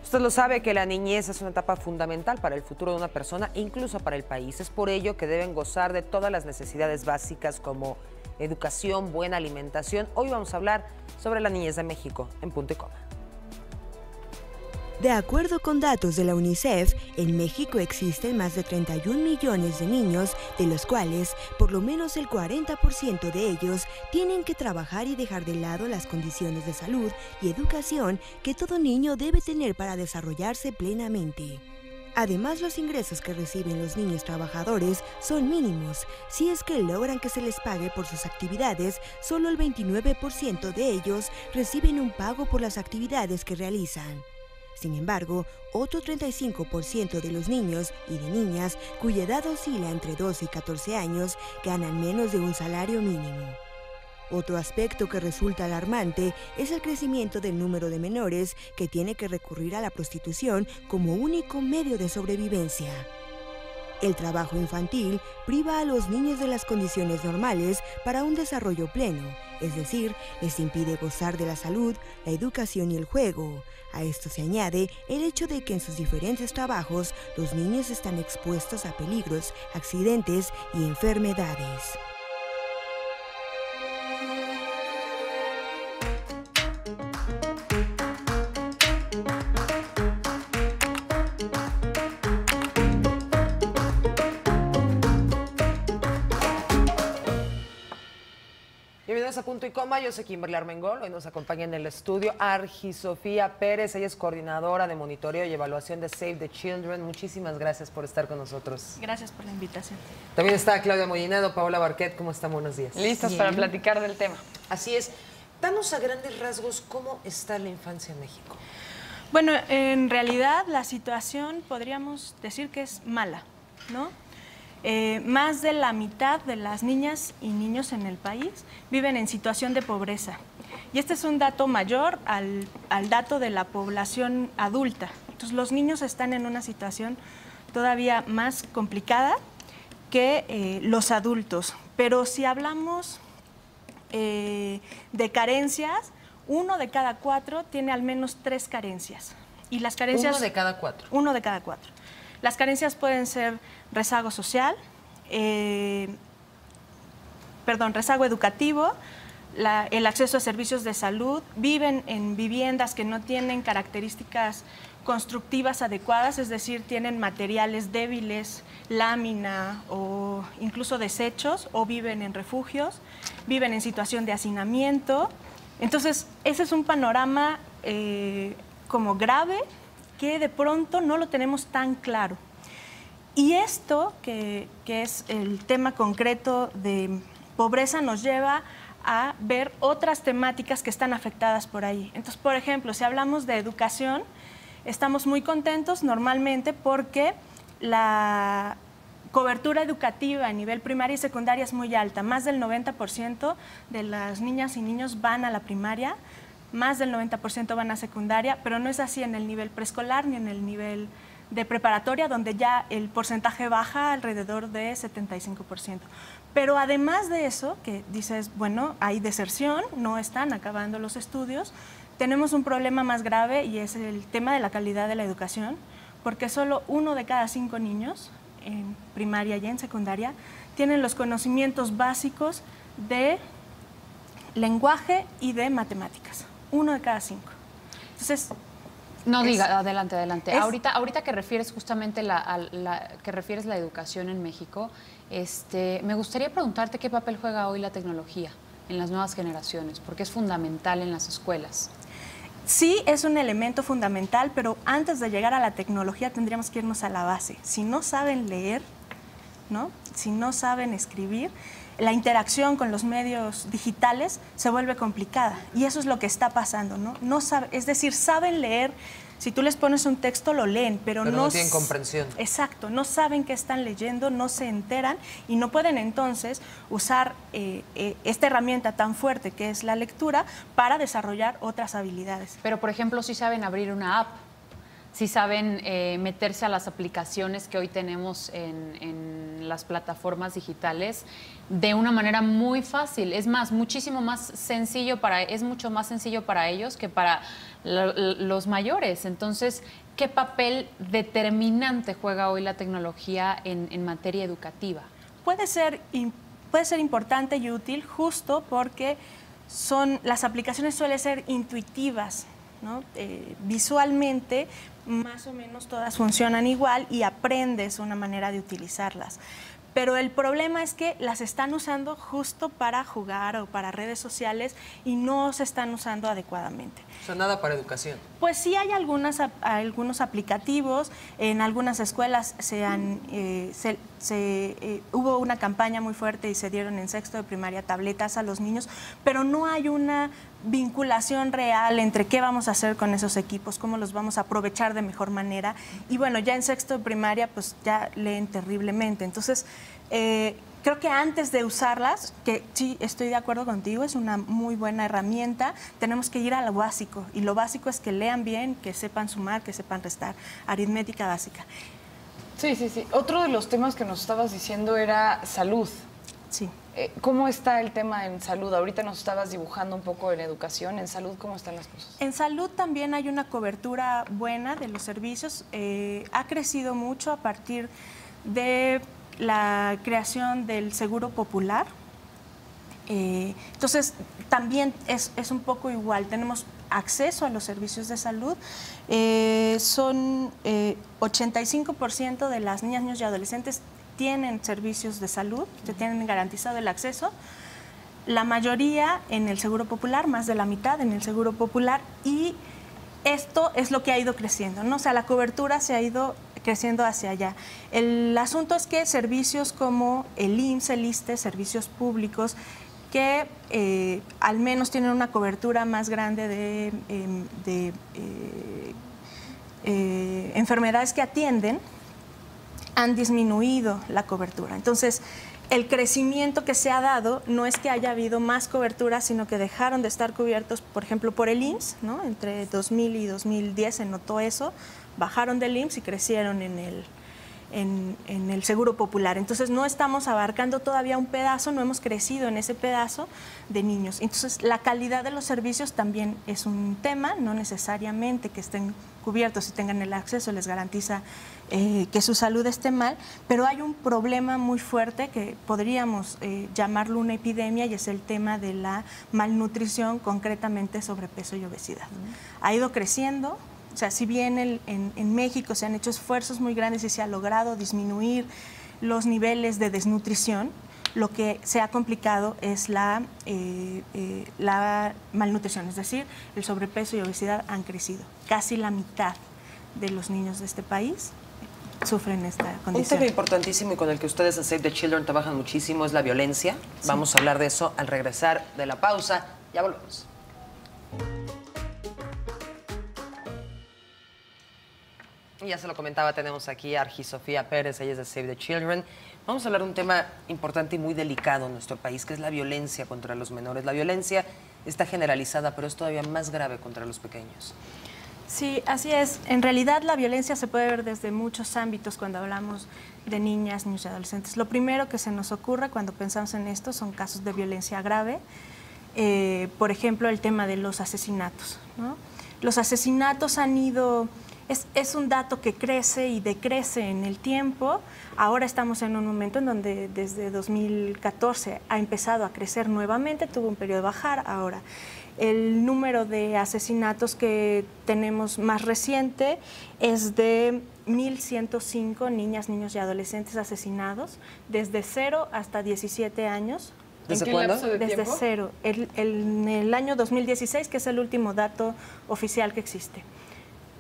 Usted lo sabe que la niñez es una etapa fundamental para el futuro de una persona, incluso para el país. Es por ello que deben gozar de todas las necesidades básicas como educación, buena alimentación. Hoy vamos a hablar sobre la niñez de México en Punto y Coma. De acuerdo con datos de la UNICEF, en México existen más de 31 millones de niños, de los cuales por lo menos el 40% de ellos tienen que trabajar y dejar de lado las condiciones de salud y educación que todo niño debe tener para desarrollarse plenamente. Además, los ingresos que reciben los niños trabajadores son mínimos. Si es que logran que se les pague por sus actividades, solo el 29% de ellos reciben un pago por las actividades que realizan. Sin embargo, otro 35% de los niños y de niñas cuya edad oscila entre 12 y 14 años ganan menos de un salario mínimo. Otro aspecto que resulta alarmante es el crecimiento del número de menores que tiene que recurrir a la prostitución como único medio de sobrevivencia. El trabajo infantil priva a los niños de las condiciones normales para un desarrollo pleno, es decir, les impide gozar de la salud, la educación y el juego. A esto se añade el hecho de que en sus diferentes trabajos los niños están expuestos a peligros, accidentes y enfermedades. Bienvenidos a Punto y Coma, yo soy Kimberly Armengol. Hoy nos acompaña en el estudio Argi Sofía Pérez, ella es coordinadora de monitoreo y evaluación de Save the Children. Muchísimas gracias por estar con nosotros. Gracias por la invitación. También está Claudia Mollinedo, Paola Barquet, ¿cómo están? Buenos días. Listos para platicar del tema. Así es. Danos a grandes rasgos cómo está la infancia en México. Bueno, en realidad la situación podríamos decir que es mala, ¿no? Más de la mitad de las niñas y niños en el país viven en situación de pobreza. Y este es un dato mayor al dato de la población adulta. Entonces, los niños están en una situación todavía más complicada que los adultos. Pero si hablamos de carencias, 1 de cada 4 tiene al menos 3 carencias. Y las carencias... 1 de cada 4. 1 de cada 4. Las carencias pueden ser rezago social, rezago educativo, el acceso a servicios de salud, viven en viviendas que no tienen características constructivas adecuadas, es decir, tienen materiales débiles, lámina o incluso desechos, o viven en refugios, viven en situación de hacinamiento. Entonces, ese es un panorama como grave, que de pronto no lo tenemos tan claro. Y esto, que es el tema concreto de pobreza, nos lleva a ver otras temáticas que están afectadas por ahí. Entonces, por ejemplo, si hablamos de educación, estamos muy contentos normalmente porque la cobertura educativa a nivel primaria y secundaria es muy alta. Más del 90% de las niñas y niños van a la primaria, más del 90% van a secundaria, pero no es así en el nivel preescolar ni en el nivel de preparatoria, donde ya el porcentaje baja alrededor de 75%. Pero además de eso, que dices, bueno, hay deserción, no están acabando los estudios, tenemos un problema más grave y es el tema de la calidad de la educación, porque solo 1 de cada 5 niños en primaria y en secundaria tienen los conocimientos básicos de lenguaje y de matemáticas. 1 de cada 5. Entonces, no diga, adelante. Ahorita que refieres justamente que refieres la educación en México, me gustaría preguntarte qué papel juega hoy la tecnología en las nuevas generaciones, porque es fundamental en las escuelas. Sí, es un elemento fundamental, pero antes de llegar a la tecnología tendríamos que irnos a la base. Si no saben leer, ¿no? Si no saben escribir, la interacción con los medios digitales se vuelve complicada y eso es lo que está pasando, ¿no? Es decir, saben leer, si tú les pones un texto lo leen, pero no tienen comprensión. Exacto, no saben qué están leyendo, no se enteran y no pueden entonces usar esta herramienta tan fuerte que es la lectura para desarrollar otras habilidades. Pero, por ejemplo, sí saben abrir una app. sí saben meterse a las aplicaciones que hoy tenemos en las plataformas digitales de una manera muy fácil. Es más, muchísimo más sencillo es mucho más sencillo para ellos que para los mayores. Entonces, ¿qué papel determinante juega hoy la tecnología en materia educativa? Puede ser importante y útil justo porque las aplicaciones suelen ser intuitivas, ¿no? Visualmente, más o menos todas funcionan igual y aprendes una manera de utilizarlas. Pero el problema es que las están usando justo para jugar o para redes sociales y no se están usando adecuadamente. O sea, nada para educación. Pues sí hay algunos aplicativos, en algunas escuelas hubo una campaña muy fuerte y se dieron en sexto de primaria tabletas a los niños, pero no hay una vinculación real entre qué vamos a hacer con esos equipos, cómo los vamos a aprovechar de mejor manera. Y bueno, ya en sexto de primaria pues ya leen terriblemente. Entonces, creo que antes de usarlas, que sí, estoy de acuerdo contigo, es una muy buena herramienta, tenemos que ir a lo básico. Y lo básico es que lean bien, que sepan sumar, que sepan restar, aritmética básica. Sí, sí, sí. Otro de los temas que nos estabas diciendo era salud. Sí. ¿Cómo está el tema en salud? Ahorita nos estabas dibujando un poco en educación. ¿En salud cómo están las cosas? En salud también hay una cobertura buena de los servicios. Ha crecido mucho a partir de la creación del Seguro Popular. Entonces, también es un poco igual. Tenemos acceso a los servicios de salud. Son 85% de las niñas, niños y adolescentes tienen servicios de salud, que tienen garantizado el acceso. La mayoría en el Seguro Popular, más de la mitad en el Seguro Popular, y esto es lo que ha ido creciendo, ¿no? O sea, la cobertura se ha ido creciendo hacia allá. El asunto es que servicios como el IMSS, el ISSSTE, servicios públicos, que al menos tienen una cobertura más grande de enfermedades que atienden, han disminuido la cobertura. Entonces, el crecimiento que se ha dado no es que haya habido más cobertura, sino que dejaron de estar cubiertos, por ejemplo, por el IMSS, ¿no? Entre 2000 y 2010 se notó eso, bajaron del IMSS y crecieron en el Seguro Popular. Entonces, no estamos abarcando todavía un pedazo, no hemos crecido en ese pedazo de niños. Entonces, la calidad de los servicios también es un tema, no necesariamente que estén cubiertos y tengan el acceso les garantiza que su salud esté mal, pero hay un problema muy fuerte que podríamos llamarlo una epidemia, y es el tema de la malnutrición, concretamente sobrepeso y obesidad. Ha ido creciendo. O sea, si bien en México se han hecho esfuerzos muy grandes y se ha logrado disminuir los niveles de desnutrición, lo que se ha complicado es la malnutrición, es decir, el sobrepeso y obesidad han crecido. Casi la mitad de los niños de este país sufren esta condición. Un tema importantísimo y con el que ustedes en Save the Children trabajan muchísimo es la violencia. Sí. Vamos a hablar de eso al regresar de la pausa. Ya volvemos. Ya se lo comentaba, tenemos aquí a Argy Sofía Pérez, ella es de Save the Children. Vamos a hablar de un tema importante y muy delicado en nuestro país, que es la violencia contra los menores. La violencia está generalizada, pero es todavía más grave contra los pequeños. Sí, así es. En realidad la violencia se puede ver desde muchos ámbitos cuando hablamos de niñas, niños y adolescentes. Lo primero que se nos ocurre cuando pensamos en esto son casos de violencia grave. Por ejemplo, el tema de los asesinatos, ¿no? Los asesinatos han ido... Es un dato que crece y decrece en el tiempo. Ahora estamos en un momento en donde desde 2014 ha empezado a crecer nuevamente, tuvo un periodo de bajar. Ahora, el número de asesinatos que tenemos más reciente es de 1.105 niñas, niños y adolescentes asesinados desde 0 hasta 17 años. ¿Desde cuándo? Desde 0. En el año 2016, que es el último dato oficial que existe.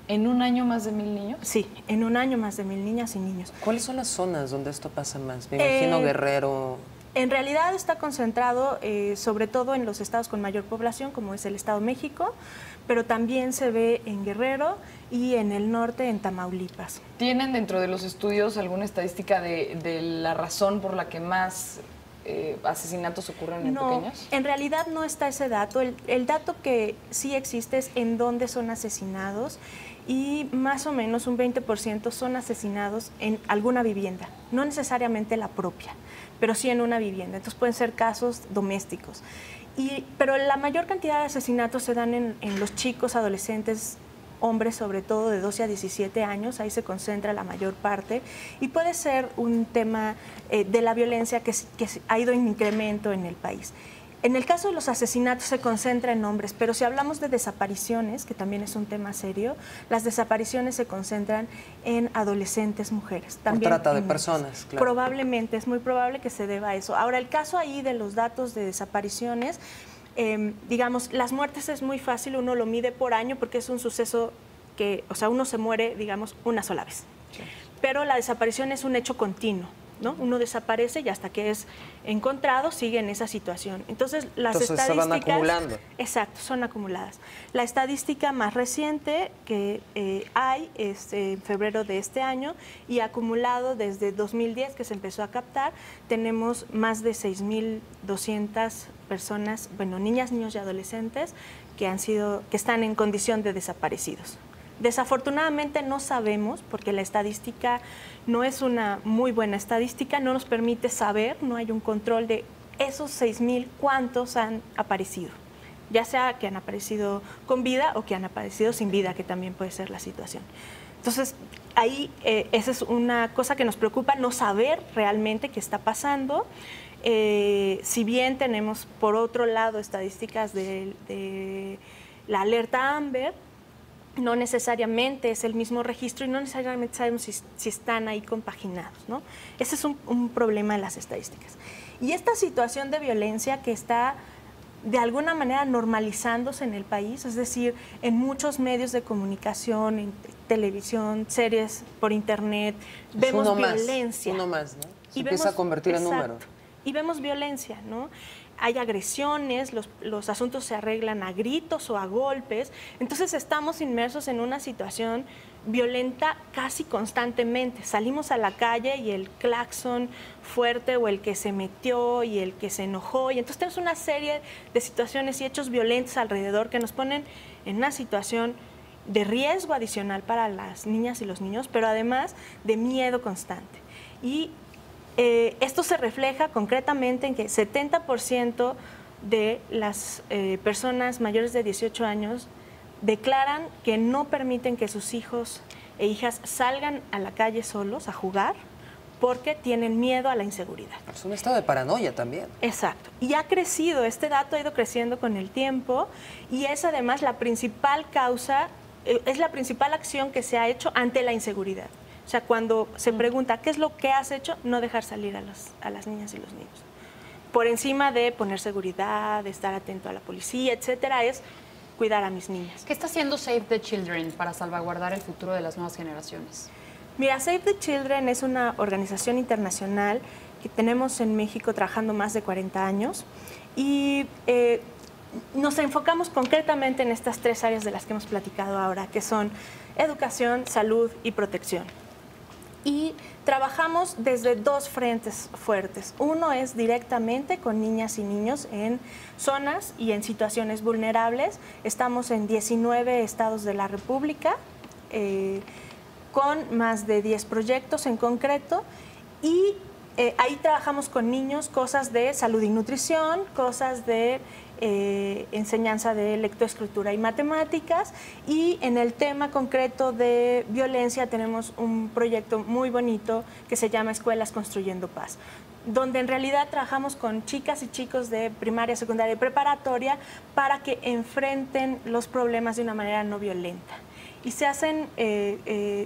¿En un año más de 1,000 niños? Sí, en un año más de 1,000 niñas y niños. ¿Cuáles son las zonas donde esto pasa más? Me imagino Guerrero. En realidad está concentrado sobre todo en los estados con mayor población, como es el Estado de México, pero también se ve en Guerrero y en el norte, en Tamaulipas. ¿Tienen dentro de los estudios alguna estadística de la razón por la que más asesinatos ocurren en pequeños? En realidad no está ese dato. El dato que sí existe es en dónde son asesinados y más o menos un 20% son asesinados en alguna vivienda, no necesariamente la propia, pero sí en una vivienda. Entonces pueden ser casos domésticos. Pero la mayor cantidad de asesinatos se dan en los chicos, adolescentes, hombres sobre todo de 12 a 17 años, ahí se concentra la mayor parte, y puede ser un tema de la violencia que ha ido en incremento en el país. En el caso de los asesinatos se concentra en hombres, pero si hablamos de desapariciones, que también es un tema serio, las desapariciones se concentran en adolescentes mujeres. También por trata de personas, claro. Probablemente, es muy probable que se deba a eso. Ahora, el caso ahí de los datos de desapariciones, digamos, las muertes es muy fácil, uno lo mide por año porque es un suceso que, o sea, uno se muere, digamos, una sola vez. Sí. Pero la desaparición es un hecho continuo, ¿no? Uno desaparece y hasta que es encontrado sigue en esa situación. Entonces, estadísticas se van acumulando. Exacto, son acumuladas. La estadística más reciente que hay es en febrero de este año y acumulado desde 2010 que se empezó a captar, tenemos más de 6.200 personas, bueno, niñas, niños y adolescentes que están en condición de desaparecidos. Desafortunadamente no sabemos, porque la estadística no es una muy buena estadística, no nos permite saber, no hay un control de esos 6.000 cuántos han aparecido, ya sea que han aparecido con vida o que han aparecido sin vida, que también puede ser la situación. Entonces, ahí esa es una cosa que nos preocupa, no saber realmente qué está pasando. Si bien tenemos, por otro lado, estadísticas de la alerta Amber, no necesariamente es el mismo registro y no necesariamente sabemos si están ahí compaginados, ¿no? Ese es un problema de las estadísticas. Y esta situación de violencia que está de alguna manera normalizándose en el país, es decir, en muchos medios de comunicación, en televisión, series por internet, vemos violencia. Uno más, ¿no? Se empieza a convertir en número. Y vemos violencia, ¿no? Hay agresiones, los asuntos se arreglan a gritos o a golpes, entonces estamos inmersos en una situación violenta casi constantemente. Salimos a la calle y el claxon fuerte o el que se metió y el que se enojó, y entonces tenemos una serie de situaciones y hechos violentos alrededor que nos ponen en una situación de riesgo adicional para las niñas y los niños, pero además de miedo constante. Y esto se refleja concretamente en que 70% de las personas mayores de 18 años declaran que no permiten que sus hijos e hijas salgan a la calle solos a jugar porque tienen miedo a la inseguridad. Es un estado de paranoia también. Exacto. Y ha crecido, este dato ha ido creciendo con el tiempo y es además la principal causa, es la principal acción que se ha hecho ante la inseguridad. O sea, cuando se pregunta qué es lo que has hecho, no dejar salir a las niñas y los niños. Por encima de poner seguridad, de estar atento a la policía, etcétera, es cuidar a mis niñas. ¿Qué está haciendo Save the Children para salvaguardar el futuro de las nuevas generaciones? Mira, Save the Children es una organización internacional que tenemos en México trabajando más de 40 años y nos enfocamos concretamente en estas tres áreas de las que hemos platicado ahora, que son educación, salud y protección. Y trabajamos desde dos frentes fuertes. Uno es directamente con niñas y niños en zonas y en situaciones vulnerables. Estamos en 19 estados de la República, con más de 10 proyectos en concreto. Y ahí trabajamos con niños cosas de salud y nutrición, cosas de enseñanza de lectoescritura y matemáticas, y en el tema concreto de violencia tenemos un proyecto muy bonito que se llama Escuelas Construyendo Paz, donde en realidad trabajamos con chicas y chicos de primaria, secundaria y preparatoria para que enfrenten los problemas de una manera no violenta. Y se hacen,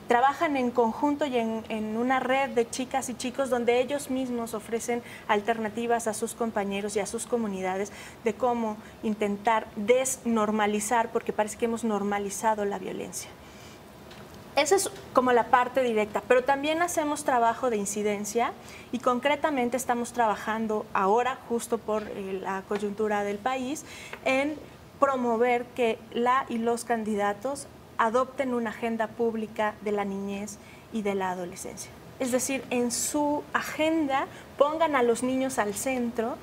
trabajan en conjunto y en una red de chicas y chicos donde ellos mismos ofrecen alternativas a sus compañeros y a sus comunidades de cómo intentar desnormalizar, porque parece que hemos normalizado la violencia. Esa es como la parte directa, pero también hacemos trabajo de incidencia y concretamente estamos trabajando ahora, justo por la coyuntura del país, en promover que la y los candidatos adopten una agenda pública de la niñez y de la adolescencia. Es decir, en su agenda pongan a los niños al centro,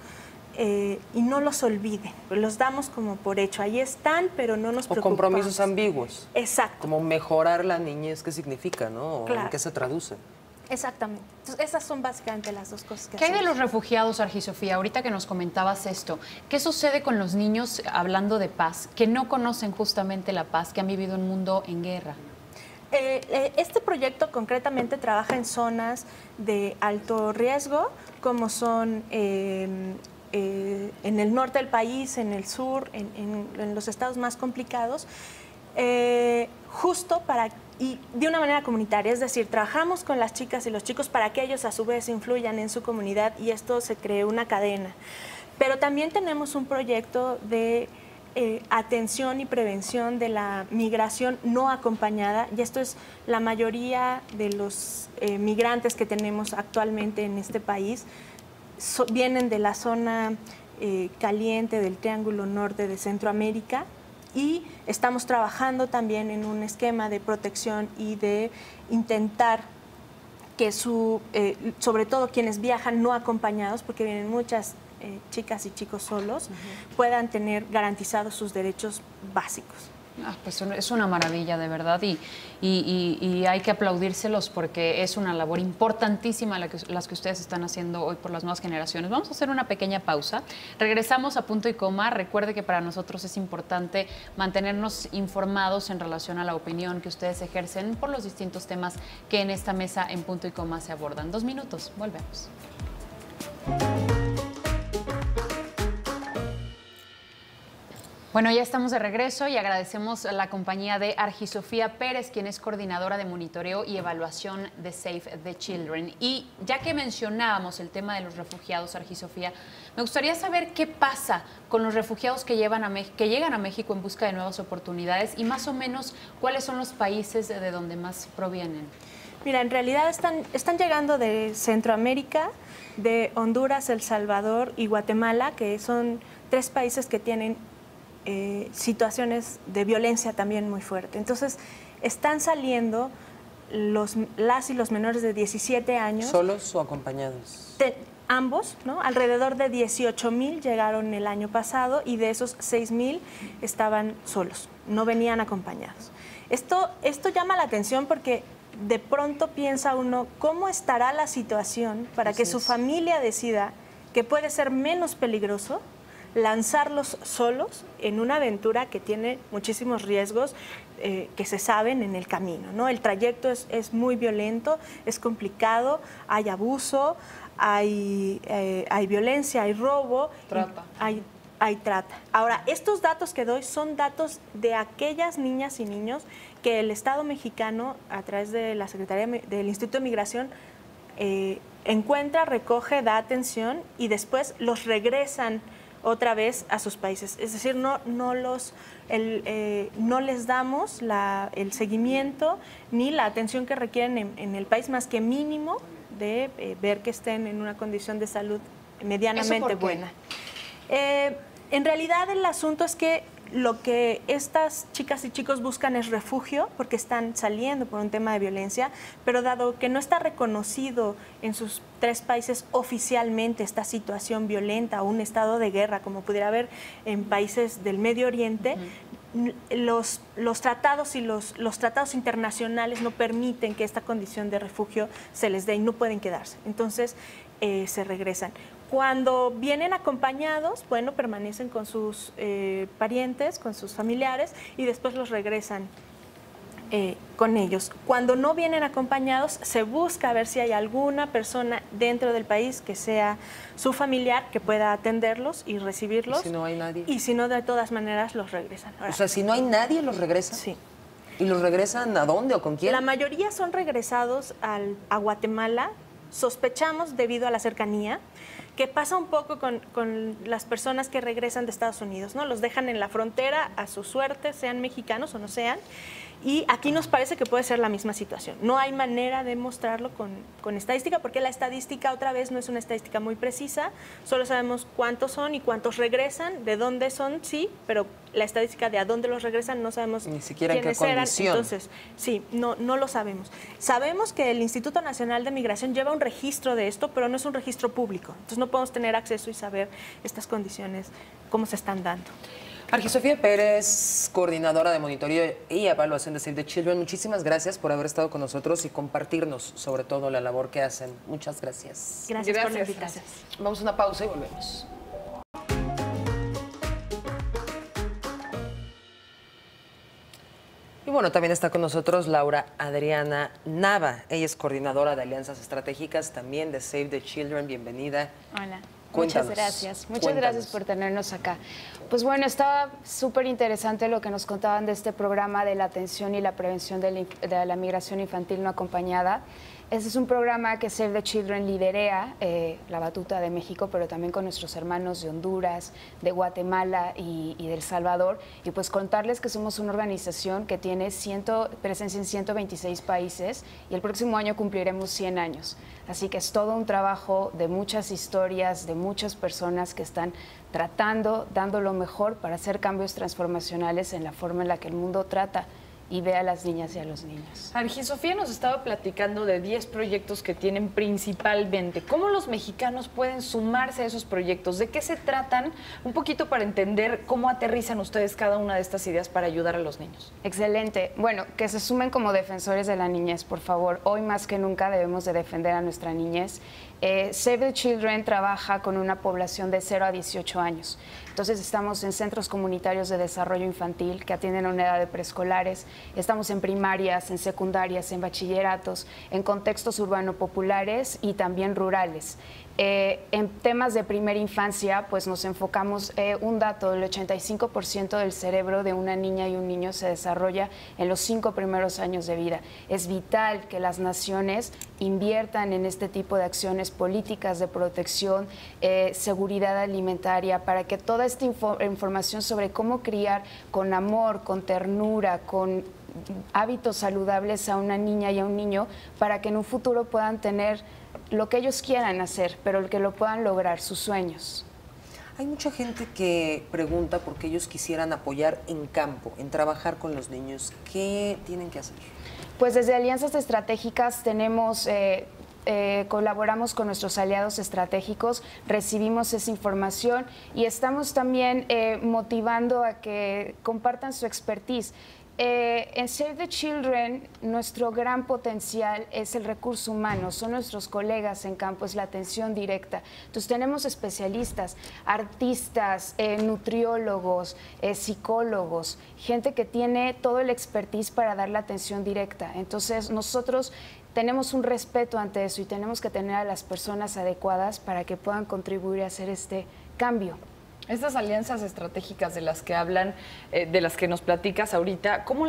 y no los olviden, los damos como por hecho, ahí están, pero no nos preocupamos. O compromisos ambiguos. Exacto. Como mejorar la niñez, ¿qué significa, no? Claro. ¿En qué se traduce? Exactamente. Entonces, esas son básicamente las dos cosas que ¿Qué hay de hacemos. los refugiados, Argisofía? Ahorita que nos comentabas esto, ¿qué sucede con los niños, hablando de paz, que no conocen justamente la paz, que han vivido un mundo en guerra? Este proyecto concretamente trabaja en zonas de alto riesgo, como son en el norte del país, en el sur, en los estados más complicados, justo para, y de una manera comunitaria, es decir, trabajamos con las chicas y los chicos para que ellos a su vez influyan en su comunidad y esto se cree una cadena. Pero también tenemos un proyecto de atención y prevención de la migración no acompañada, y esto es la mayoría de los migrantes que tenemos actualmente en este país, vienen de la zona caliente del Triángulo Norte de Centroamérica, y estamos trabajando también en un esquema de protección y de intentar que sobre todo quienes viajan no acompañados, porque vienen muchas chicas y chicos solos, puedan tener garantizados sus derechos básicos. Pues es una maravilla, de verdad, y hay que aplaudírselos porque es una labor importantísima las que ustedes están haciendo hoy por las nuevas generaciones. Vamos a hacer una pequeña pausa. Regresamos a Punto y Coma. Recuerde que para nosotros es importante mantenernos informados en relación a la opinión que ustedes ejercen por los distintos temas que en esta mesa en Punto y Coma se abordan. 2 minutos, volvemos. Bueno, ya estamos de regreso y agradecemos la compañía de Argisofía Pérez, quien es coordinadora de monitoreo y evaluación de Save the Children. Y ya que mencionábamos el tema de los refugiados, Argisofía, me gustaría saber qué pasa con los refugiados que llegan a México en busca de nuevas oportunidades y más o menos cuáles son los países de donde más provienen. Mira, en realidad están llegando de Centroamérica, de Honduras, El Salvador y Guatemala, que son 3 países que tienen situaciones de violencia también muy fuerte. Entonces, están saliendo las y los menores de 17 años. ¿Solos o acompañados? Ambos, ¿no? Alrededor de 18,000 llegaron el año pasado y de esos 6,000 estaban solos, no venían acompañados. Esto llama la atención porque de pronto piensa uno, ¿cómo estará la situación para que su familia decida que puede ser menos peligroso lanzarlos solos en una aventura que tiene muchísimos riesgos que se saben en el camino, ¿no? El trayecto es muy violento, es complicado, hay abuso, hay violencia, hay robo, Trata. Hay trata. Ahora, estos datos que doy son datos de aquellas niñas y niños que el Estado mexicano, a través de la Secretaría del Instituto de Migración, encuentra, recoge, da atención y después los regresan otra vez a sus países. Es decir, no les damos el seguimiento ni la atención que requieren en el país, más que mínimo de ver que estén en una condición de salud medianamente buena. En realidad el asunto es que lo que estas chicas y chicos buscan es refugio porque están saliendo por un tema de violencia, pero dado que no está reconocido en sus 3 países oficialmente esta situación violenta o un estado de guerra, como pudiera haber en países del Medio Oriente, los tratados y los tratados internacionales no permiten que esta condición de refugio se les dé y no pueden quedarse. Entonces se regresan. Cuando vienen acompañados, bueno, permanecen con sus parientes, con sus familiares y después los regresan con ellos. Cuando no vienen acompañados, se busca ver si hay alguna persona dentro del país que sea su familiar que pueda atenderlos y recibirlos. ¿Y si no hay nadie? Y si no, de todas maneras, los regresan. Ahora, O sea, si no hay nadie, ¿los regresan? sí. ¿Y los regresan a dónde o con quién? La mayoría son regresados a Guatemala, sospechamos debido a la cercanía, que pasa un poco con las personas que regresan de Estados Unidos, ¿no? Los dejan en la frontera a su suerte, sean mexicanos o no sean, Y aquí nos parece que puede ser la misma situación. No hay manera de mostrarlo con estadística, porque la estadística otra vez no es una estadística muy precisa, solo sabemos cuántos son y cuántos regresan, de dónde son, sí, pero la estadística de a dónde los regresan no sabemos ni siquiera en qué quiénes eran. condición. Entonces, sí, no lo sabemos. Sabemos que el Instituto Nacional de Migración lleva un registro de esto, pero no es un registro público. Entonces no podemos tener acceso y saber estas condiciones, cómo se están dando. Argy Sofía Pérez, coordinadora de monitoreo y evaluación de Save the Children, muchísimas gracias por haber estado con nosotros y compartirnos sobre todo la labor que hacen. Muchas gracias. Gracias por la invitación. Vamos a una pausa y volvemos. Y bueno, también está con nosotros Laura Adriana Nava. Ella es coordinadora de alianzas estratégicas también de Save the Children. Bienvenida. Hola. Cuéntanos, Muchas gracias. Muchas cuéntanos. gracias por tenernos acá. Pues bueno, estaba súper interesante lo que nos contaban de este programa de la atención y la prevención de la migración infantil no acompañada. Este es un programa que Save the Children liderea, la batuta de México, pero también con nuestros hermanos de Honduras, de Guatemala y de El Salvador. Y pues contarles que somos una organización que tiene presencia en 126 países y el próximo año cumpliremos 100 años. Así que es todo un trabajo de muchas historias, de muchas personas que están tratando, dando lo mejor para hacer cambios transformacionales en la forma en la que el mundo trata y ve a las niñas y a los niños. Argy Sofía nos estaba platicando de 10 proyectos que tienen principalmente. ¿Cómo los mexicanos pueden sumarse a esos proyectos? ¿De qué se tratan? Un poquito para entender cómo aterrizan ustedes cada una de estas ideas para ayudar a los niños. Excelente. Bueno, que se sumen como defensores de la niñez, por favor. Hoy más que nunca debemos de defender a nuestra niñez. Save the Children trabaja con una población de 0 a 18 años. Entonces estamos en centros comunitarios de desarrollo infantil que atienden a una edad de preescolares, estamos en primarias, en secundarias, en bachilleratos, en contextos urbano-populares y también rurales. En temas de primera infancia, pues nos enfocamos, un dato, el 85% del cerebro de una niña y un niño se desarrolla en los 5 primeros años de vida. Es vital que las naciones inviertan en este tipo de acciones políticas de protección, seguridad alimentaria, para que toda esta información sobre cómo criar con amor, con ternura, con hábitos saludables a una niña y a un niño, para que en un futuro puedan tener lo que ellos quieran hacer, pero que lo puedan lograr, sus sueños. Hay mucha gente que pregunta por qué ellos quisieran apoyar en campo, en trabajar con los niños. ¿Qué tienen que hacer? Pues desde Alianzas Estratégicas tenemos... colaboramos con nuestros aliados estratégicos, recibimos esa información y estamos también motivando a que compartan su expertise. En Save the Children, nuestro gran potencial es el recurso humano, son nuestros colegas en campo, es la atención directa. Entonces tenemos especialistas, artistas, nutriólogos, psicólogos, gente que tiene todo el expertise para dar la atención directa. Entonces nosotros tenemos un respeto ante eso y tenemos que tener a las personas adecuadas para que puedan contribuir a hacer este cambio. Estas alianzas estratégicas de las que hablan, de las que nos platicas ahorita, ¿cómo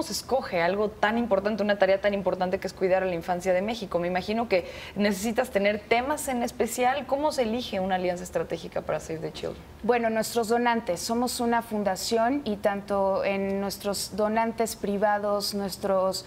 se escoge algo tan importante, una tarea tan importante que es cuidar a la infancia de México? Me imagino que necesitas tener temas en especial. ¿Cómo se elige una alianza estratégica para Save the Children? Bueno, nuestros donantes, somos una fundación y tanto en nuestros donantes privados, nuestros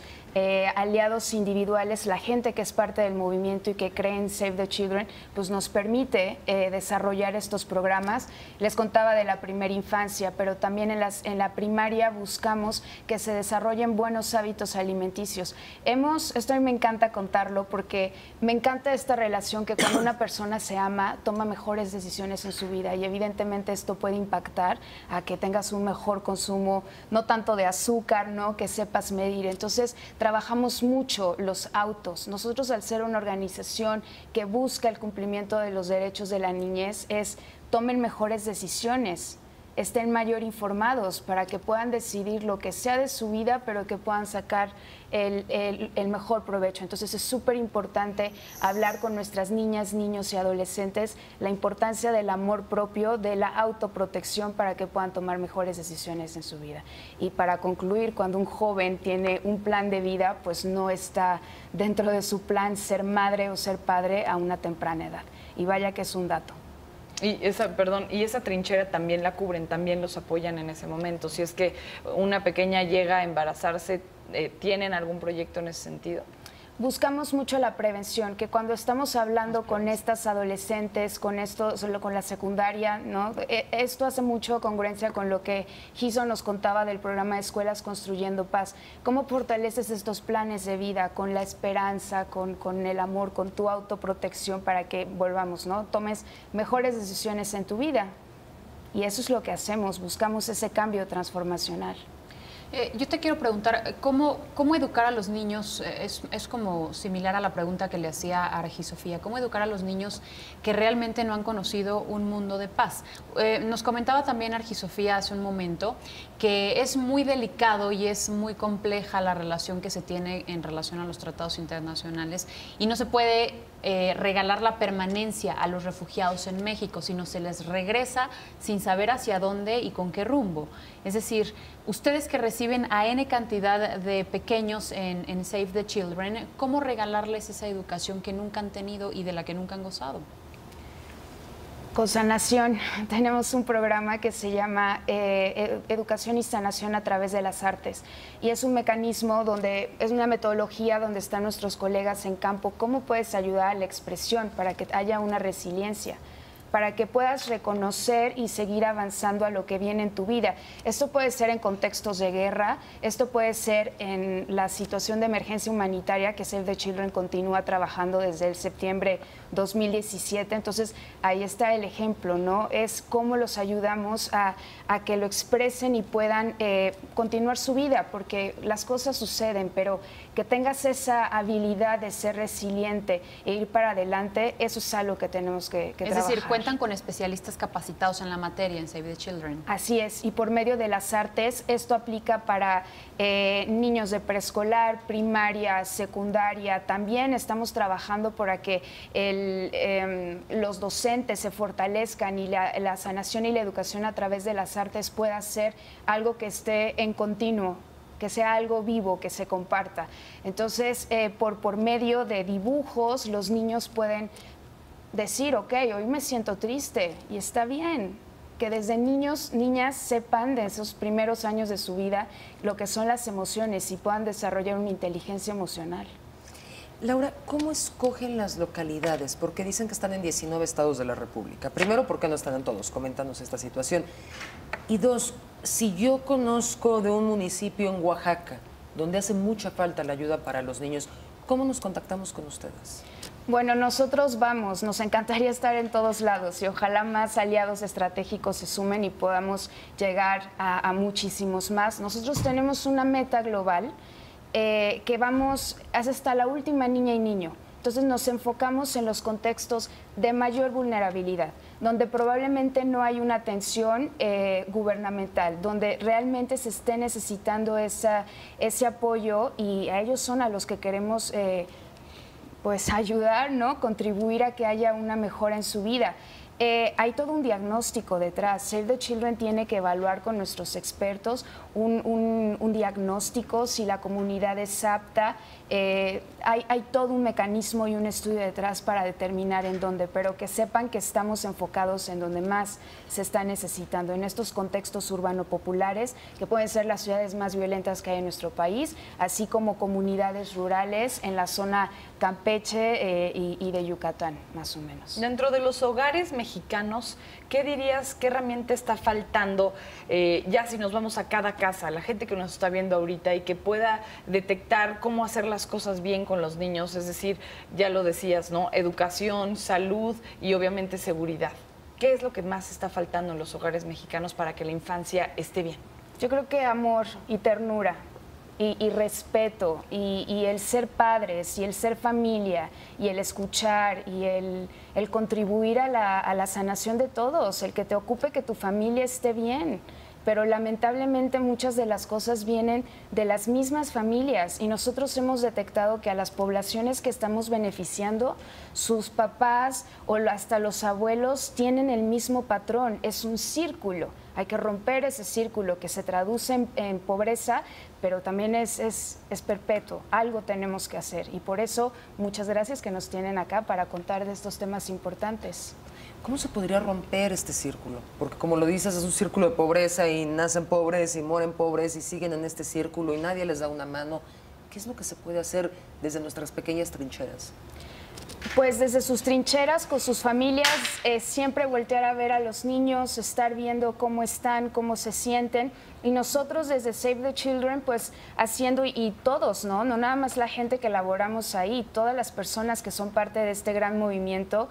aliados individuales, la gente que es parte del movimiento y que cree en Save the Children, pues nos permite desarrollar estos programas. Les contaba de la primera infancia, pero también en la primaria buscamos que se desarrollen buenos hábitos alimenticios. Esto me encanta contarlo porque me encanta esta relación que cuando una persona se ama, toma mejores decisiones en su vida y evidentemente esto puede impactar a que tengas un mejor consumo, no tanto de azúcar, ¿no? Que sepas medir. Entonces, trabajamos mucho los autos. Nosotros, al ser una organización que busca el cumplimiento de los derechos de la niñez, tomen mejores decisiones, estén mayor informados para que puedan decidir lo que sea de su vida, pero que puedan sacar el mejor provecho. Entonces es súper importante hablar con nuestras niñas, niños y adolescentes la importancia del amor propio, de la autoprotección para que puedan tomar mejores decisiones en su vida. Y para concluir, cuando un joven tiene un plan de vida, pues no está dentro de su plan ser madre o ser padre a una temprana edad. Y vaya que es un dato. Y esa trinchera también la cubren, también los apoyan en ese momento. Si es que una pequeña llega a embarazarse, ¿tienen algún proyecto en ese sentido? Buscamos mucho la prevención, que cuando estamos hablando con estas adolescentes, con la secundaria, ¿no? Esto hace mucho congruencia con lo que Giso nos contaba del programa de Escuelas Construyendo Paz. ¿Cómo fortaleces estos planes de vida con la esperanza, con el amor, con tu autoprotección para que volvamos, ¿no? Tomes mejores decisiones en tu vida? Y eso es lo que hacemos, buscamos ese cambio transformacional. Yo te quiero preguntar, ¿cómo educar a los niños? Es como similar a la pregunta que le hacía a Argi Sofía. ¿Cómo educar a los niños que realmente no han conocido un mundo de paz? Nos comentaba también Argi Sofía hace un momento que es muy delicado y es muy compleja la relación que se tiene en relación a los tratados internacionales y no se puede regalar la permanencia a los refugiados en México, sino se les regresa sin saber hacia dónde y con qué rumbo. Es decir, ustedes que reciben a N cantidad de pequeños en Save the Children, ¿cómo regalarles esa educación que nunca han tenido y de la que nunca han gozado? Con Sanación tenemos un programa que se llama Educación y Sanación a través de las artes y es un mecanismo donde es una metodología donde están nuestros colegas en campo. ¿Cómo puedes ayudar a la expresión para que haya una resiliencia? Para que puedas reconocer y seguir avanzando a lo que viene en tu vida. Esto puede ser en contextos de guerra, esto puede ser en la situación de emergencia humanitaria que Save the Children continúa trabajando desde el septiembre 2017. Entonces, ahí está el ejemplo, ¿no? Es cómo los ayudamos a que lo expresen y puedan continuar su vida, porque las cosas suceden, pero que tengas esa habilidad de ser resiliente e ir para adelante, eso es algo que tenemos que trabajar. Es decir, cuentan con especialistas capacitados en la materia en Save the Children. Así es, y por medio de las artes, esto aplica para niños de preescolar, primaria, secundaria. También estamos trabajando para que los docentes se fortalezcan y la sanación y la educación a través de las artes pueda ser algo que esté en continuo, que sea algo vivo, que se comparta. Entonces, por medio de dibujos, los niños pueden decir, ok, hoy me siento triste y está bien. Que desde niños, niñas sepan de esos primeros años de su vida lo que son las emociones y puedan desarrollar una inteligencia emocional. Laura, ¿cómo escogen las localidades? Porque dicen que están en 19 estados de la República. Primero, ¿por qué no están en todos? Coméntanos esta situación. Y dos, si yo conozco de un municipio en Oaxaca donde hace mucha falta la ayuda para los niños, ¿cómo nos contactamos con ustedes? Bueno, nosotros nos encantaría estar en todos lados y ojalá más aliados estratégicos se sumen y podamos llegar a muchísimos más. Nosotros tenemos una meta global que vamos hasta la última niña y niño. Entonces nos enfocamos en los contextos de mayor vulnerabilidad, donde probablemente no hay una atención gubernamental, donde realmente se esté necesitando ese apoyo y a ellos son a los que queremos pues ayudar, ¿no? Contribuir a que haya una mejora en su vida. Hay todo un diagnóstico detrás. Save the Children tiene que evaluar con nuestros expertos un diagnóstico, si la comunidad es apta. Hay todo un mecanismo y un estudio detrás para determinar en dónde, pero que sepan que estamos enfocados en donde más se está necesitando, en estos contextos urbano-populares, que pueden ser las ciudades más violentas que hay en nuestro país, así como comunidades rurales en la zona Campeche y de Yucatán, más o menos. Dentro de los hogares mexicanos, ¿qué dirías, qué herramienta está faltando? Ya si nos vamos a cada casa, la gente que nos está viendo ahorita y que pueda detectar cómo hacer las cosas bien con los niños, es decir, ya lo decías, ¿no? Educación, salud y obviamente seguridad. ¿Qué es lo que más está faltando en los hogares mexicanos para que la infancia esté bien? Yo creo que amor y ternura. Y respeto, y el ser padres, y el ser familia, y el escuchar, y el contribuir a la sanación de todos, el que te ocupe que tu familia esté bien. Pero lamentablemente muchas de las cosas vienen de las mismas familias y nosotros hemos detectado que a las poblaciones que estamos beneficiando, sus papás o hasta los abuelos tienen el mismo patrón, es un círculo. Hay que romper ese círculo que se traduce en pobreza, pero también es perpetuo. Algo tenemos que hacer y por eso muchas gracias que nos tienen acá para contar de estos temas importantes. ¿Cómo se podría romper este círculo? Porque como lo dices, es un círculo de pobreza y nacen pobres y mueren pobres y siguen en este círculo y nadie les da una mano. ¿Qué es lo que se puede hacer desde nuestras pequeñas trincheras? Pues desde sus trincheras, con sus familias, siempre voltear a ver a los niños, estar viendo cómo están, cómo se sienten. Y nosotros desde Save the Children, pues haciendo, y todos, ¿no? No nada más la gente que laboramos ahí, todas las personas que son parte de este gran movimiento,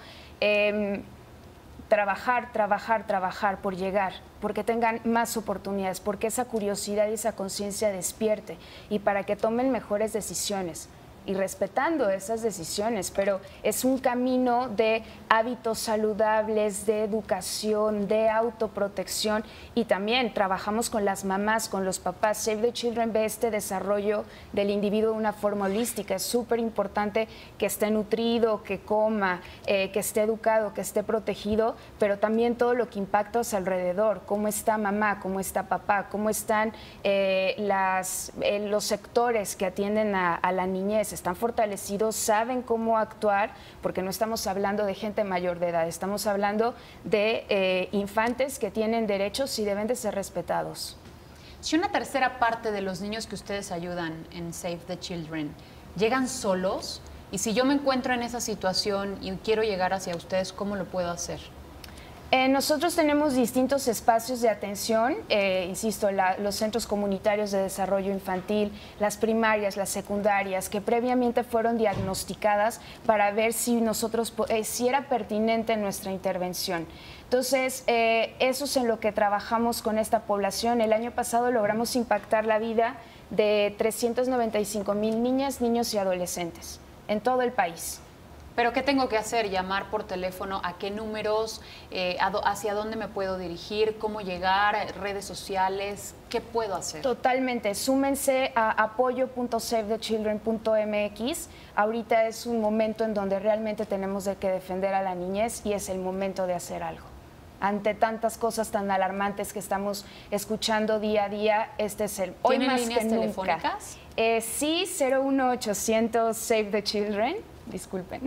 trabajar por llegar, porque tengan más oportunidades, porque esa curiosidad y esa conciencia despierte y para que tomen mejores decisiones. Y respetando esas decisiones, pero es un camino de hábitos saludables, de educación, de autoprotección y también trabajamos con las mamás, con los papás. Save the Children ve este desarrollo del individuo de una forma holística. Es súper importante que esté nutrido, que coma, que esté educado, que esté protegido, pero también todo lo que impacta a su alrededor, cómo está mamá, cómo está papá, cómo están los sectores que atienden a la niñez. Están fortalecidos, saben cómo actuar, porque no estamos hablando de gente mayor de edad, estamos hablando de infantes que tienen derechos y deben de ser respetados. Si una tercera parte de los niños que ustedes ayudan en Save the Children llegan solos, y si yo me encuentro en esa situación y quiero llegar hacia ustedes, ¿cómo lo puedo hacer? Nosotros tenemos distintos espacios de atención, insisto, los centros comunitarios de desarrollo infantil, las primarias, las secundarias, que previamente fueron diagnosticadas para ver si si era pertinente nuestra intervención. Entonces, eso es en lo que trabajamos con esta población. El año pasado logramos impactar la vida de 395,000 niñas, niños y adolescentes en todo el país. ¿Pero qué tengo que hacer? ¿Llamar por teléfono? ¿A qué números? ¿Hacia dónde me puedo dirigir? ¿Cómo llegar? ¿Redes sociales? ¿Qué puedo hacer? Totalmente. Súmense a apoyo.savethechildren.mx. Ahorita es un momento en donde realmente tenemos que defender a la niñez y es el momento de hacer algo. Ante tantas cosas tan alarmantes que estamos escuchando día a día, este es el hoy más líneas que nunca. telefónicas? Sí, 01800 Save the Children. Disculpen.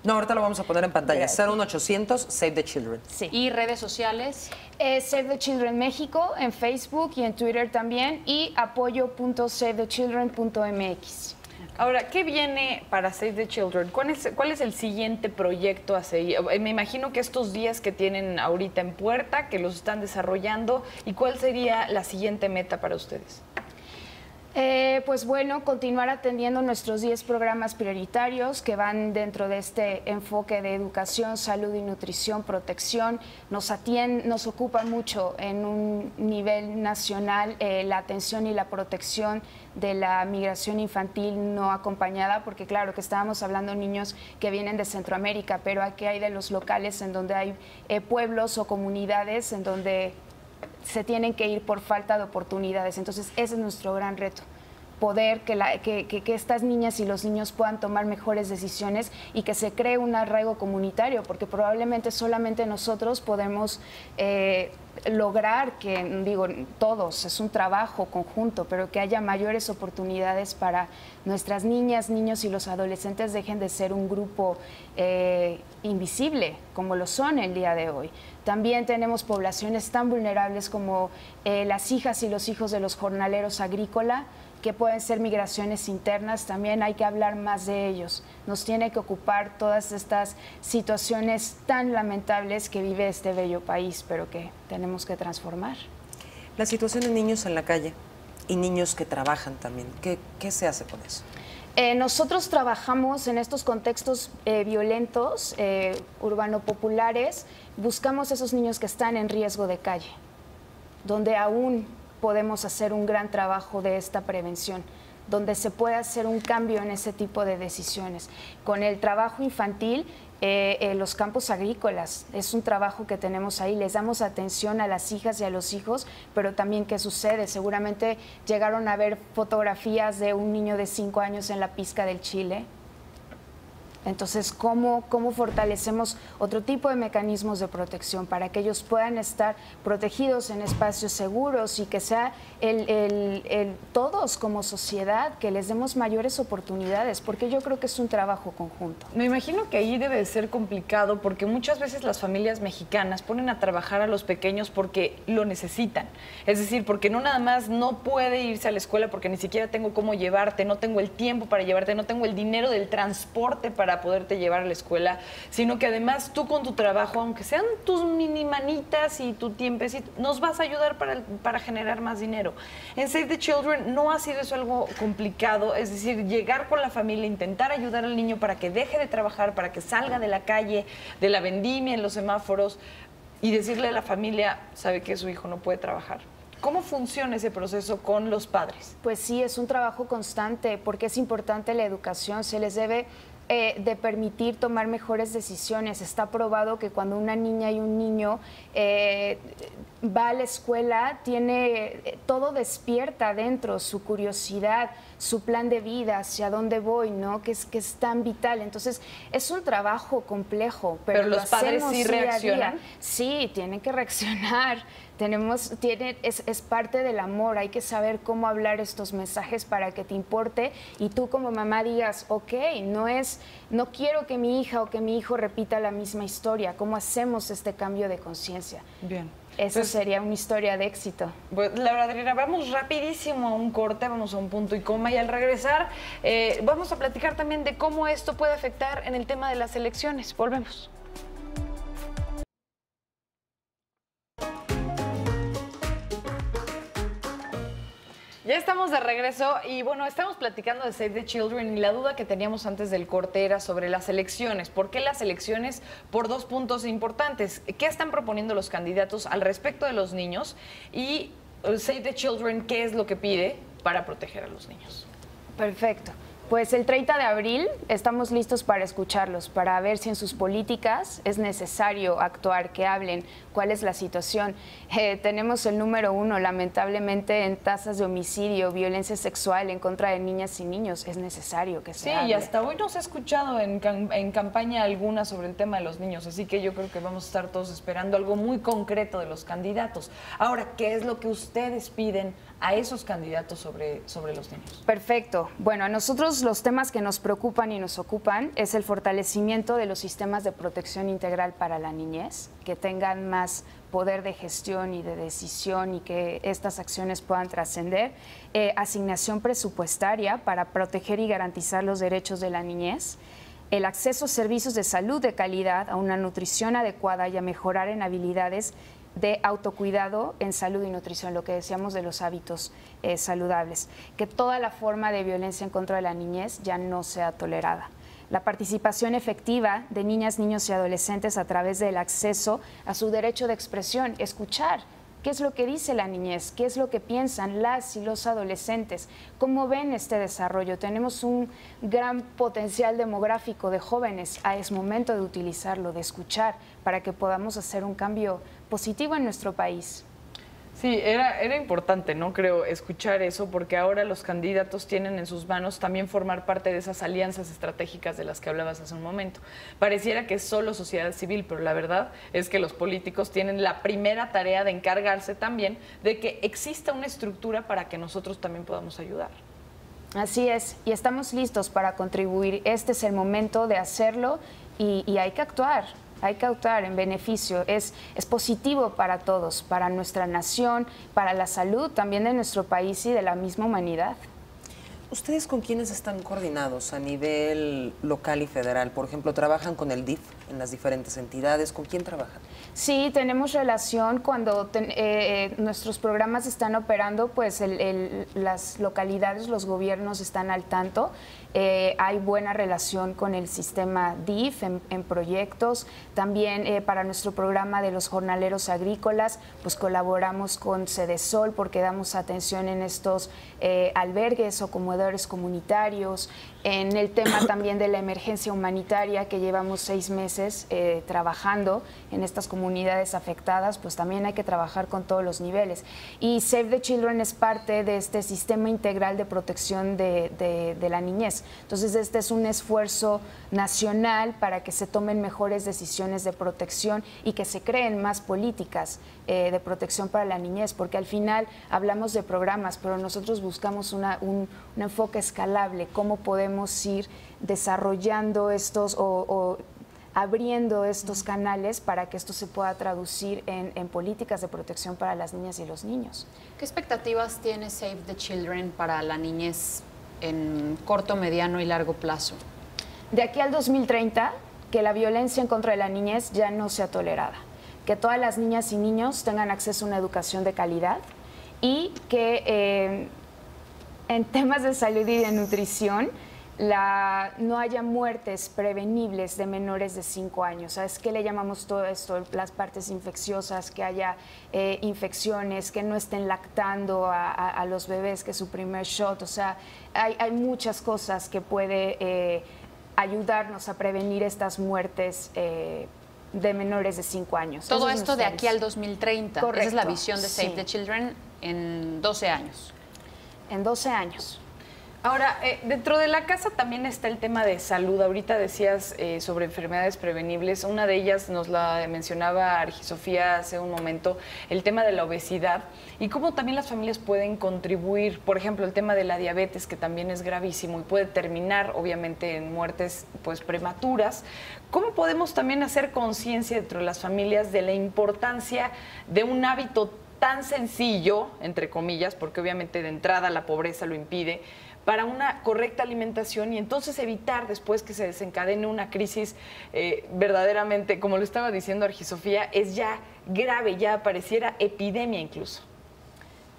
No, ahorita lo vamos a poner en pantalla. Gracias. 01800 Save the Children. Sí. ¿Y redes sociales? Save the Children México en Facebook y en Twitter también y apoyo.savethechildren.mx. Ahora, ¿qué viene para Save the Children? ¿Cuál es el siguiente proyecto a seguir? Me imagino que estos días que tienen ahorita en puerta, que los están desarrollando, ¿y cuál sería la siguiente meta para ustedes? Pues bueno, continuar atendiendo nuestros 10 programas prioritarios que van dentro de este enfoque de educación, salud y nutrición, protección. Nos ocupa mucho en un nivel nacional la atención y la protección de la migración infantil no acompañada, porque claro que estábamos hablando de niños que vienen de Centroamérica, pero aquí hay de los locales en donde hay pueblos o comunidades en donde se tienen que ir por falta de oportunidades. Entonces, ese es nuestro gran reto, poder que estas niñas y los niños puedan tomar mejores decisiones y que se cree un arraigo comunitario, porque probablemente solamente nosotros podemos lograr que, digo, todos, es un trabajo conjunto, pero que haya mayores oportunidades para nuestras niñas, niños y los adolescentes dejen de ser un grupo invisible, como lo son el día de hoy. También tenemos poblaciones tan vulnerables como las hijas y los hijos de los jornaleros agrícolas, que pueden ser migraciones internas, también hay que hablar más de ellos. Nos tiene que ocupar todas estas situaciones tan lamentables que vive este bello país, pero que tenemos que transformar. La situación de niños en la calle y niños que trabajan también, ¿qué se hace con eso? Nosotros trabajamos en estos contextos violentos, urbano-populares, buscamos esos niños que están en riesgo de calle, donde aún podemos hacer un gran trabajo de esta prevención, donde se puede hacer un cambio en ese tipo de decisiones. Con el trabajo infantil, los campos agrícolas, es un trabajo que tenemos ahí, les damos atención a las hijas y a los hijos, pero también ¿qué sucede? Seguramente llegaron a ver fotografías de un niño de 5 años en la pizca del Chile. Entonces, ¿cómo fortalecemos otro tipo de mecanismos de protección para que ellos puedan estar protegidos en espacios seguros y que sea todos como sociedad que les demos mayores oportunidades? Porque yo creo que es un trabajo conjunto. Me imagino que ahí debe de ser complicado porque muchas veces las familias mexicanas ponen a trabajar a los pequeños porque lo necesitan. Es decir, porque no nada más no puede irse a la escuela porque ni siquiera tengo cómo llevarte, no tengo el tiempo para llevarte, no tengo el dinero del transporte para poderte llevar a la escuela, sino que además tú con tu trabajo, aunque sean tus mini manitas y tu tiempecito, nos vas a ayudar para generar más dinero. En Save the Children no ha sido eso algo complicado, es decir, llegar con la familia, intentar ayudar al niño para que deje de trabajar, para que salga de la calle, de la vendimia en los semáforos y decirle a la familia, sabe que su hijo no puede trabajar. ¿Cómo funciona ese proceso con los padres? Pues sí, es un trabajo constante porque es importante la educación, se les debe de permitir tomar mejores decisiones. Está probado que cuando una niña y un niño va a la escuela, todo despierta dentro, su curiosidad, su plan de vida, hacia dónde voy, ¿no? Que es tan vital. Entonces, es un trabajo complejo, pero los padres sí reaccionan. Sí, tienen que reaccionar. Es parte del amor, hay que saber cómo hablar estos mensajes para que te importe y tú como mamá digas, ok, no quiero que mi hija o que mi hijo repita la misma historia, ¿cómo hacemos este cambio de conciencia? Bien. Eso sería una historia de éxito. Pues, Laura Adriana, vamos rapidísimo a un corte, vamos a un punto y coma y al regresar vamos a platicar también de cómo esto puede afectar en el tema de las elecciones. Volvemos. Ya estamos de regreso y bueno, estamos platicando de Save the Children y la duda que teníamos antes del corte era sobre las elecciones. ¿Por qué las elecciones? Por dos puntos importantes. ¿Qué están proponiendo los candidatos al respecto de los niños? Y Save the Children, ¿qué es lo que pide para proteger a los niños? Perfecto. Pues el 30 de abril estamos listos para escucharlos, para ver si en sus políticas es necesario actuar, que hablen, cuál es la situación. Tenemos el número 1, lamentablemente, en tasas de homicidio, violencia sexual en contra de niñas y niños. Es necesario que se hable. Sí, y hasta hoy no se ha escuchado en campaña alguna sobre el tema de los niños, así que yo creo que vamos a estar todos esperando algo muy concreto de los candidatos. Ahora, ¿qué es lo que ustedes piden a esos candidatos sobre los niños? Perfecto. Bueno, a nosotros los temas que nos preocupan y nos ocupan es el fortalecimiento de los sistemas de protección integral para la niñez, que tengan más poder de gestión y de decisión y que estas acciones puedan trascender, asignación presupuestaria para proteger y garantizar los derechos de la niñez, el acceso a servicios de salud de calidad, a una nutrición adecuada y a mejorar en habilidades de autocuidado en salud y nutrición, lo que decíamos de los hábitos saludables, que toda la forma de violencia en contra de la niñez ya no sea tolerada. La participación efectiva de niñas, niños y adolescentes a través del acceso a su derecho de expresión, escuchar qué es lo que dice la niñez, qué es lo que piensan las y los adolescentes, cómo ven este desarrollo. Tenemos un gran potencial demográfico de jóvenes, es momento de utilizarlo, de escuchar, para que podamos hacer un cambio positivo en nuestro país. Sí, era importante, ¿no? Creo, escuchar eso, porque ahora los candidatos tienen en sus manos también formar parte de esas alianzas estratégicas de las que hablabas hace un momento. Pareciera que es solo sociedad civil, pero la verdad es que los políticos tienen la primera tarea de encargarse también de que exista una estructura para que nosotros también podamos ayudar. Así es, y estamos listos para contribuir. Este es el momento de hacerlo y hay que actuar. Hay que actuar en beneficio, es positivo para todos, para nuestra nación, para la salud también de nuestro país y de la misma humanidad. ¿Ustedes con quiénes están coordinados a nivel local y federal? Por ejemplo, ¿trabajan con el DIF en las diferentes entidades? ¿Con quién trabajan? Sí, tenemos relación cuando nuestros programas están operando, pues las localidades, los gobiernos están al tanto. Hay buena relación con el sistema DIF en proyectos. También para nuestro programa de los jornaleros agrícolas, pues colaboramos con Sedesol porque damos atención en estos albergues o como comedores comunitarios, en el tema también de la emergencia humanitaria que llevamos 6 meses trabajando en estas comunidades afectadas, pues también hay que trabajar con todos los niveles. Y Save the Children es parte de este sistema integral de protección de la niñez. Entonces, este es un esfuerzo nacional para que se tomen mejores decisiones de protección y que se creen más políticas de protección para la niñez, porque al final hablamos de programas, pero nosotros buscamos un enfoque escalable, cómo podemos ir desarrollando estos o abriendo estos canales para que esto se pueda traducir en políticas de protección para las niñas y los niños. ¿Qué expectativas tiene Save the Children para la niñez en corto, mediano y largo plazo? De aquí al 2030, que la violencia en contra de la niñez ya no sea tolerada, que todas las niñas y niños tengan acceso a una educación de calidad y que en temas de salud y de nutrición no haya muertes prevenibles de menores de 5 años. ¿Sabes qué le llamamos todo esto? Las partes infecciosas, que haya infecciones, que no estén lactando a los bebés, que es su primer shot. O sea, hay muchas cosas que puede ayudarnos a prevenir estas muertes de menores de 5 años. Todo esto de aquí al 2030. Correcto. Esa es la visión de Save the Children en 12 años. En 12 años. Ahora, dentro de la casa también está el tema de salud. Ahorita decías sobre enfermedades prevenibles. Una de ellas nos la mencionaba Argisofía hace un momento, el tema de la obesidad y cómo también las familias pueden contribuir. Por ejemplo, el tema de la diabetes, que también es gravísimo y puede terminar, obviamente, en muertes pues prematuras. ¿Cómo podemos también hacer conciencia dentro de las familias de la importancia de un hábito tan sencillo, entre comillas, porque obviamente de entrada la pobreza lo impide, para una correcta alimentación y entonces evitar después que se desencadene una crisis verdaderamente, como lo estaba diciendo Argisofía, es ya grave, ya pareciera epidemia incluso?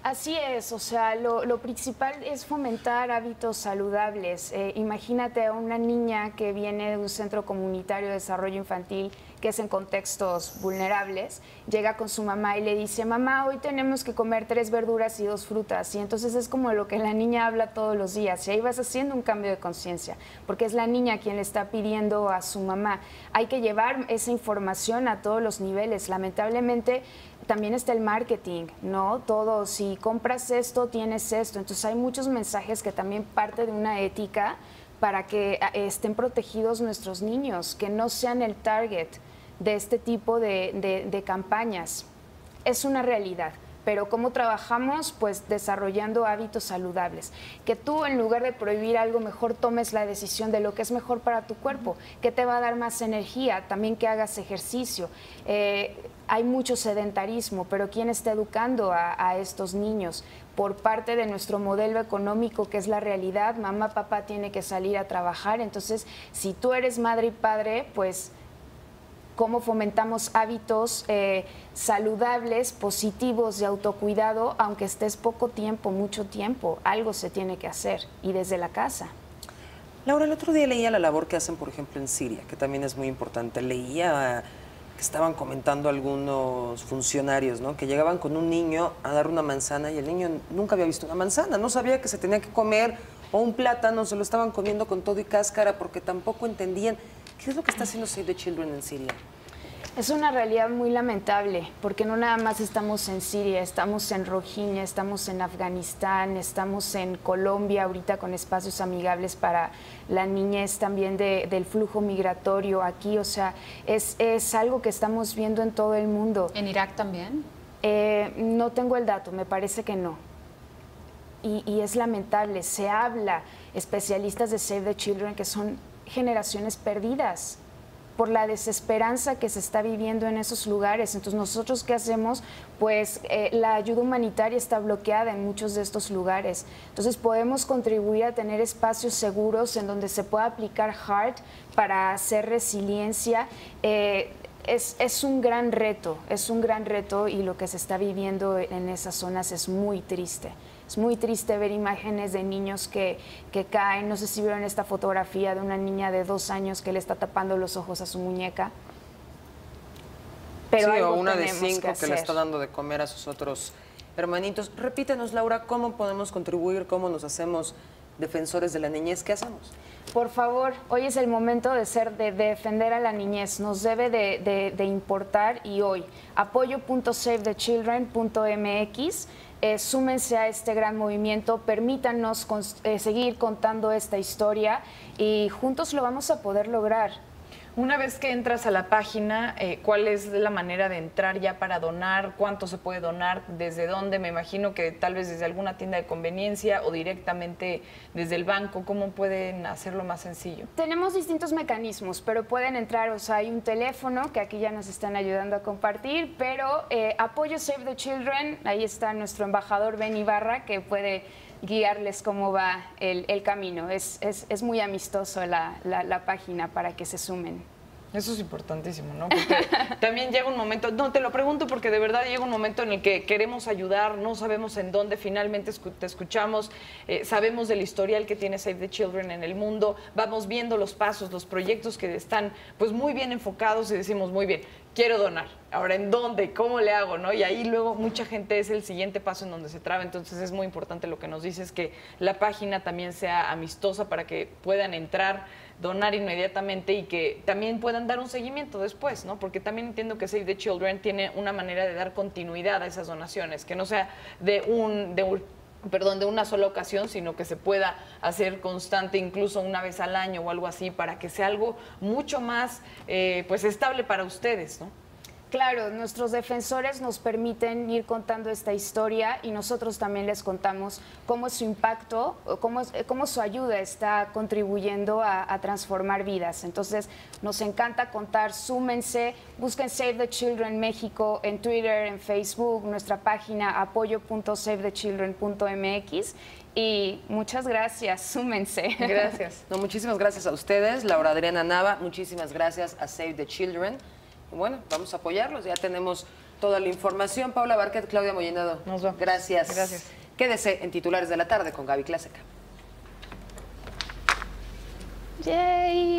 Así es, o sea, lo principal es fomentar hábitos saludables. Imagínate a una niña que viene de un centro comunitario de desarrollo infantil, que es en contextos vulnerables, llega con su mamá y le dice, mamá, hoy tenemos que comer 3 verduras y 2 frutas. Y entonces es como lo que la niña habla todos los días. Y ahí vas haciendo un cambio de conciencia, porque es la niña quien le está pidiendo a su mamá. Hay que llevar esa información a todos los niveles. Lamentablemente, también está el marketing, ¿no? Todo, si compras esto, tienes esto. Entonces hay muchos mensajes que también parte de una ética para que estén protegidos nuestros niños, que no sean el target de este tipo de campañas. Es una realidad. Pero ¿cómo trabajamos? Pues desarrollando hábitos saludables. Que tú, en lugar de prohibir algo, mejor tomes la decisión de lo que es mejor para tu cuerpo, que te va a dar más energía, también que hagas ejercicio. Hay mucho sedentarismo, pero ¿quién está educando a estos niños? Por parte de nuestro modelo económico, que es la realidad, mamá, papá tiene que salir a trabajar. Entonces, si tú eres madre y padre, pues cómo fomentamos hábitos saludables, positivos, de autocuidado, aunque estés poco tiempo, mucho tiempo, algo se tiene que hacer, y desde la casa. Laura, el otro día leía la labor que hacen, por ejemplo, en Siria, que también es muy importante. Leía que estaban comentando algunos funcionarios, ¿no?, que llegaban con un niño a dar una manzana y el niño nunca había visto una manzana, no sabía que se tenía que comer, o un plátano, se lo estaban comiendo con todo y cáscara porque tampoco entendían. ¿Qué es lo que está haciendo Save the Children en Siria? Es una realidad muy lamentable, porque no nada más estamos en Siria, estamos en Rohingya, estamos en Afganistán, estamos en Colombia ahorita con espacios amigables para la niñez también del flujo migratorio aquí, o sea, es algo que estamos viendo en todo el mundo. ¿En Irak también? No tengo el dato, me parece que no. Y es lamentable, se habla, especialistas de Save the Children, que son generaciones perdidas por la desesperanza que se está viviendo en esos lugares. Entonces, ¿nosotros qué hacemos? Pues la ayuda humanitaria está bloqueada en muchos de estos lugares. Entonces, podemos contribuir a tener espacios seguros en donde se pueda aplicar HEART para hacer resiliencia. Es un gran reto, y lo que se está viviendo en esas zonas es muy triste. Es muy triste ver imágenes de niños que caen. No sé si vieron esta fotografía de una niña de 2 años que le está tapando los ojos a su muñeca. Pero sí, o una de tenemos 5 que le está dando de comer a sus otros hermanitos. Repítenos, Laura, ¿cómo podemos contribuir? ¿Cómo nos hacemos defensores de la niñez, ¿qué hacemos? Por favor, hoy es el momento de defender a la niñez. Nos debe de importar y hoy. apoyo.savethechildren.mx. Súmense a este gran movimiento, permítanos seguir contando esta historia y juntos lo vamos a poder lograr. Una vez que entras a la página, ¿cuál es la manera de entrar ya para donar? ¿Cuánto se puede donar? ¿Desde dónde? Me imagino que tal vez desde alguna tienda de conveniencia o directamente desde el banco. ¿Cómo pueden hacerlo más sencillo? Tenemos distintos mecanismos, pero pueden entrar, o sea, hay un teléfono que aquí ya nos están ayudando a compartir, pero apoyo Save the Children, ahí está nuestro embajador Ben Ibarra, que puede guiarles cómo va el camino. Es muy amistoso la página para que se sumen. Eso es importantísimo, ¿no? Porque también llega un momento, no, te lo pregunto porque de verdad llega un momento en el que queremos ayudar, no sabemos en dónde, finalmente te escuchamos, sabemos del historial que tiene Save the Children en el mundo, vamos viendo los pasos, los proyectos que están pues muy bien enfocados y decimos, muy bien, quiero donar. Ahora, ¿en dónde? ¿Cómo le hago? ¿No? Y ahí luego mucha gente es el siguiente paso en donde se traba. Entonces es muy importante lo que nos dices, que la página también sea amistosa para que puedan entrar, donar inmediatamente y que también puedan dar un seguimiento después, ¿no? Porque también entiendo que Save the Children tiene una manera de dar continuidad a esas donaciones, que no sea de una sola ocasión, sino que se pueda hacer constante, incluso una vez al año o algo así, para que sea algo mucho más pues estable para ustedes, ¿no? Claro, nuestros defensores nos permiten ir contando esta historia y nosotros también les contamos cómo su impacto, cómo su ayuda está contribuyendo a transformar vidas. Entonces, nos encanta contar, súmense, busquen Save the Children México en Twitter, en Facebook, nuestra página apoyo.savethechildren.mx. Y muchas gracias, súmense. Gracias. No, muchísimas gracias a ustedes, Laura Adriana Nava, muchísimas gracias a Save the Children. Bueno, vamos a apoyarlos, ya tenemos toda la información. Paula Barquet, Claudia Mollinado. Nos vemos. Gracias. Gracias. Quédese en Titulares de la Tarde con Gaby Clásica. Yay.